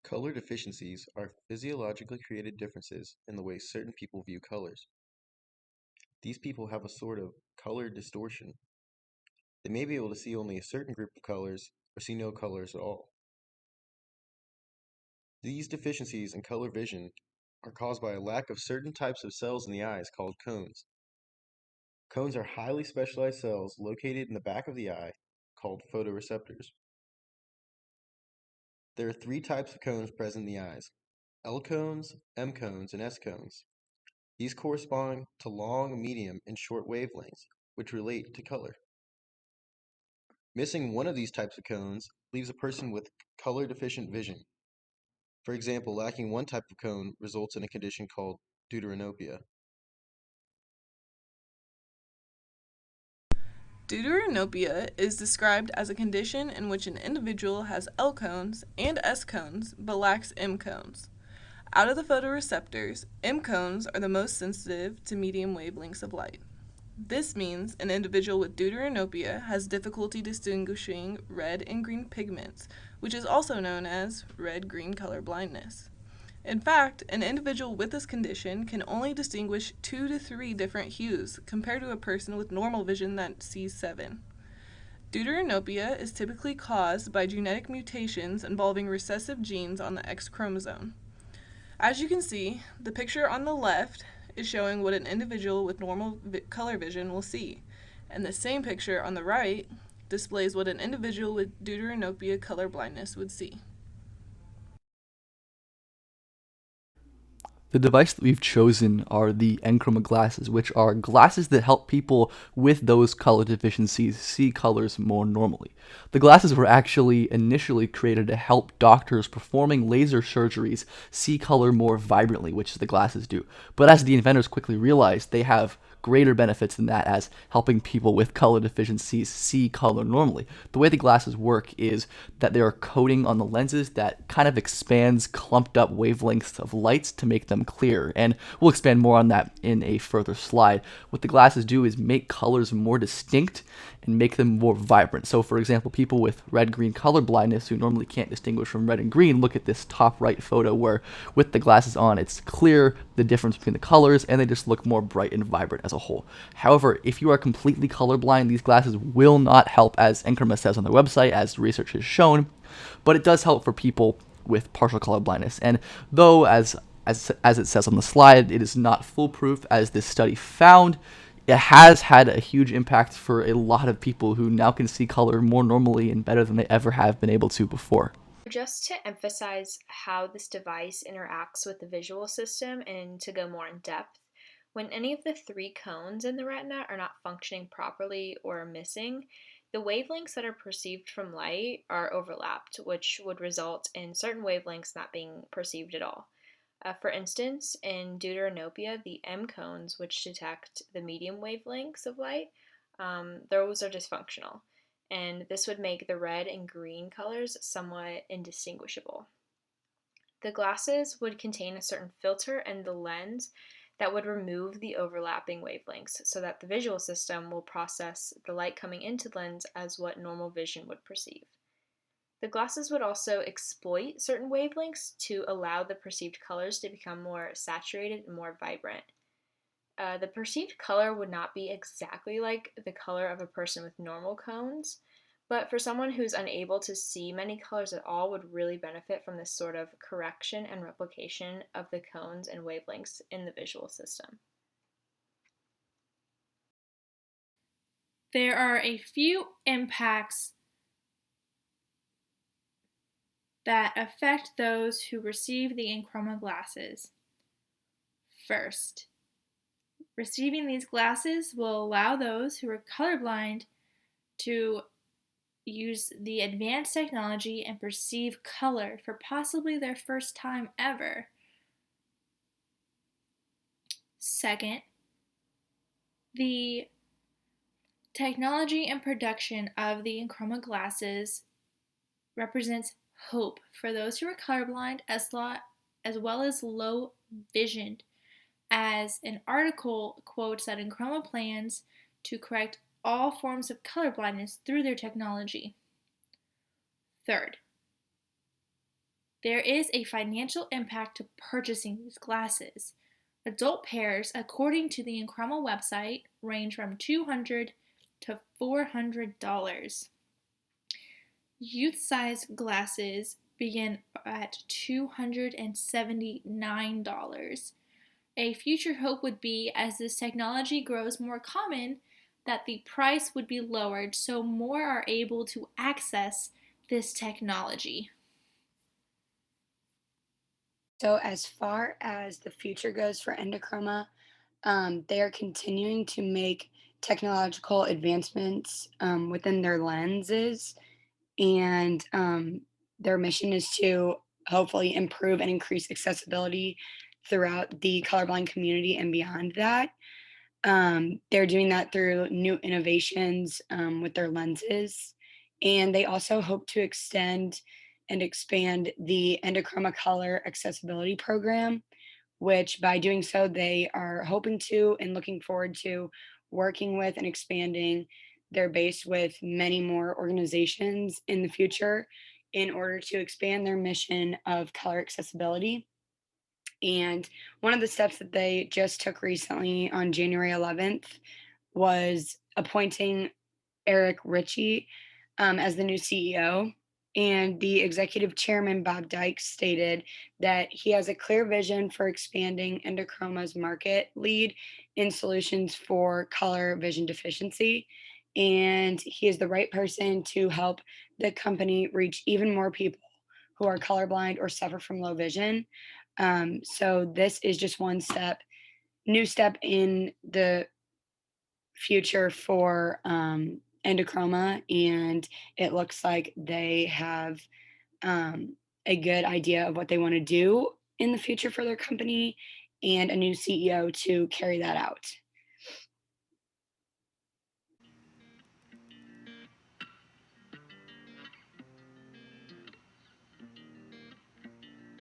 Color deficiencies are physiologically created differences in the way certain people view colors. These people have a sort of color distortion. They may be able to see only a certain group of colors or see no colors at all. These deficiencies in color vision are caused by a lack of certain types of cells in the eyes called cones. Cones are highly specialized cells located in the back of the eye called photoreceptors. There are three types of cones present in the eyes: L cones, M cones, and S cones. These correspond to long, medium, and short wavelengths, which relate to color. Missing one of these types of cones leaves a person with color deficient vision. For example, lacking one type of cone results in a condition called deuteranopia. Deuteranopia is described as a condition in which an individual has L cones and S cones but lacks M cones. Out of the photoreceptors, M cones are the most sensitive to medium wavelengths of light. This means an individual with deuteranopia has difficulty distinguishing red and green pigments, which is also known as red-green color blindness. In fact, an individual with this condition can only distinguish 2 to 3 different hues compared to a person with normal vision that sees 7. Deuteranopia is typically caused by genetic mutations involving recessive genes on the X chromosome. As you can see, the picture on the left is showing what an individual with normal color vision will see, and the same picture on the right displays what an individual with deuteranopia color blindness would see. The device that we've chosen are the Enchroma glasses, which are glasses that help people with those color deficiencies see colors more normally. The glasses were actually initially created to help doctors performing laser surgeries see color more vibrantly, which the glasses do. But as the inventors quickly realized, they have greater benefits than that as helping people with color deficiencies see color normally. The way the glasses work is that there are coating on the lenses that kind of expands clumped up wavelengths of lights to make them clear. And we'll expand more on that in a further slide. What the glasses do is make colors more distinct and make them more vibrant. So, for example, people with red-green color blindness who normally can't distinguish from red and green look at this top right photo where, with the glasses on, it's clear the difference between the colors and they just look more bright and vibrant as a whole. However, if you are completely colorblind, these glasses will not help, as Enchroma says on their website, as research has shown, but it does help for people with partial color blindness. And though, as it says on the slide, it is not foolproof, as this study found, it has had a huge impact for a lot of people who now can see color more normally and better than they ever have been able to before. Just to emphasize how this device interacts with the visual system and to go more in depth, when any of the three cones in the retina are not functioning properly or are missing, the wavelengths that are perceived from light are overlapped, which would result in certain wavelengths not being perceived at all. For instance, in deuteranopia, the M cones, which detect the medium wavelengths of light, those are dysfunctional, and this would make the red and green colors somewhat indistinguishable. The glasses would contain a certain filter in the lens that would remove the overlapping wavelengths so that the visual system will process the light coming into the lens as what normal vision would perceive. The glasses would also exploit certain wavelengths to allow the perceived colors to become more saturated and more vibrant. The perceived color would not be exactly like the color of a person with normal cones, but for someone who's unable to see many colors at all would really benefit from this sort of correction and replication of the cones and wavelengths in the visual system. There are a few impacts that affect those who receive the Enchroma glasses. First, receiving these glasses will allow those who are colorblind to use the advanced technology and perceive color for possibly their first time ever. Second, the technology and production of the Enchroma glasses represents hope for those who are colorblind as well as low vision, as an article quotes that Enchroma plans to correct all forms of colorblindness through their technology. Third, there is a financial impact to purchasing these glasses. Adult pairs, according to the Enchroma website, range from $200 to $400. Youth size glasses begin at $279. A future hope would be, as this technology grows more common, that the price would be lowered so more are able to access this technology. So, as far as the future goes for Endochroma, they are continuing to make technological advancements within their lenses, and their mission is to hopefully improve and increase accessibility throughout the colorblind community and beyond that. They're doing that through new innovations with their lenses. And they also hope to extend and expand the Endochroma Color Accessibility Program, which by doing so, they are hoping to and looking forward to working with and expanding their base with many more organizations in the future in order to expand their mission of color accessibility. And one of the steps that they just took recently on January 11th was appointing Eric Ritchie as the new CEO. And the executive chairman, Bob Dykes, stated that he has a clear vision for expanding Endochroma's market lead in solutions for color vision deficiency. And he is the right person to help the company reach even more people who are colorblind or suffer from low vision. So this is just one step, new step in the future for Endochroma, and it looks like they have a good idea of what they want to do in the future for their company and a new CEO to carry that out.